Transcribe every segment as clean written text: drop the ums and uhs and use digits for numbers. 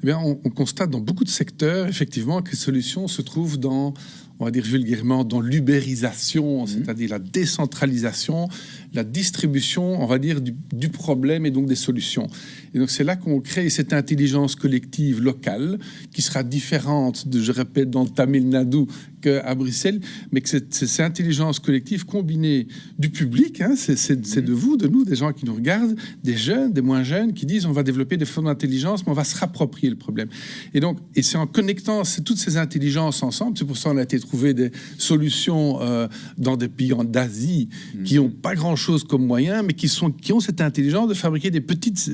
Eh bien, on constate dans beaucoup de secteurs, effectivement, que les solutions se trouvent dans, on va dire vulgairement, dans l'ubérisation, c'est-à-dire la décentralisation, la distribution, on va dire, du problème et donc des solutions. Et donc, c'est là qu'on crée cette intelligence collective locale qui sera différente, je répète, dans le Tamil Nadu qu'à Bruxelles, mais que c'est cette intelligence collective combinée du public, hein, c'est de vous, de nous, des gens qui nous regardent, des jeunes, des moins jeunes, qui disent on va développer des formes d'intelligence, mais on va se rapproprier le problème. Et donc, et c'est en connectant toutes ces intelligences ensemble, c'est pour ça qu'on a été trouver des solutions dans des pays d'Asie qui n'ont pas grand-chose comme moyen, mais qui ont cette intelligence de fabriquer des petites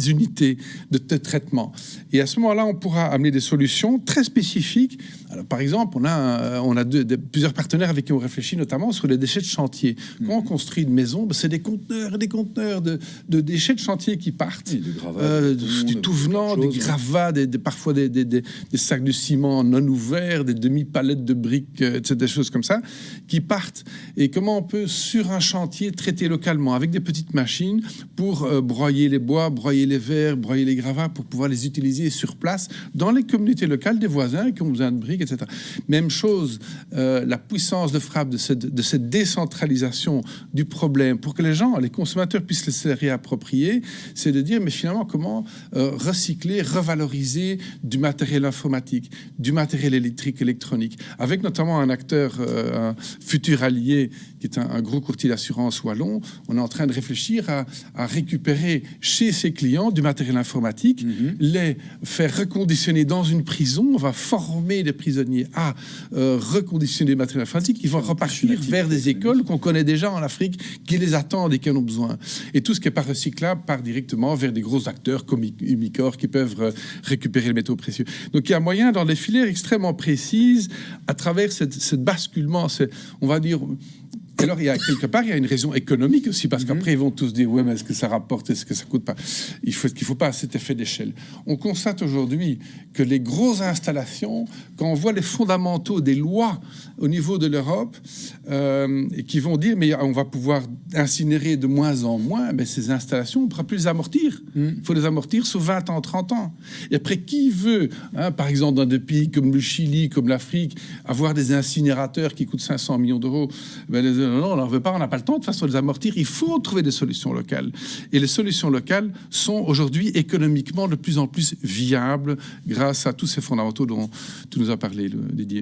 unités de traitement. Et à ce moment-là, on pourra amener des solutions très spécifiques. Alors, par exemple, on a plusieurs partenaires avec qui on réfléchit, notamment sur les déchets de chantier. Quand on construit une maison, c'est des conteneurs et des conteneurs de déchets de chantier qui partent. Du tout venant, des gravats, parfois des sacs de ciment non ouverts, des demi-palettes de briques, des choses comme ça, qui partent. Et comment on peut, sur un chantier, traiter localement, avec des petites machines, pour broyer les bois, broyer les verres, broyer les gravats, pour pouvoir les utiliser sur place, dans les communautés locales des voisins qui ont besoin de briques, etc. Même chose, la puissance de frappe de cette décentralisation du problème, pour que les gens, les consommateurs, puissent se réapproprier, c'est de dire, mais finalement, comment recycler, revaloriser du matériel informatique, du matériel électrique, électronique, avec notamment un acteur, un futur allié, qui est un gros courtier d'assurance wallon. On est en train de réfléchir à récupérer chez ses clients du matériel informatique, les faire reconditionner dans une prison. On va former les prisonniers à reconditionner le matériel informatique. Ils vont repartir vers des écoles qu'on connaît déjà en Afrique, qui les attendent et qui en ont besoin. Et tout ce qui n'est pas recyclable part directement vers des gros acteurs comme Umicore qui peuvent récupérer le métaux précieux. Donc il y a moyen, dans des filières extrêmement précises, à travers ce basculement, on va dire... Alors, il y a quelque part, il y a une raison économique aussi, parce qu'après, ils vont tous dire, ouais, mais est-ce que ça rapporte, est-ce que ça coûte pas? Il faut pas cet effet d'échelle. On constate aujourd'hui que les grosses installations, quand on voit les fondamentaux des lois au niveau de l'Europe, et qui vont dire, mais on va pouvoir incinérer de moins en moins, mais ces installations, on ne pourra plus les amortir. Il faut les amortir sur 20 ans, 30 ans. Et après, qui veut, par exemple, dans des pays comme le Chili, comme l'Afrique, avoir des incinérateurs qui coûtent 500 millions d'euros? Non, on n'en veut pas, on n'a pas le temps de façon de les amortir. Il faut trouver des solutions locales. Et les solutions locales sont aujourd'hui économiquement de plus en plus viables grâce à tous ces fondamentaux dont tu nous as parlé, Didier.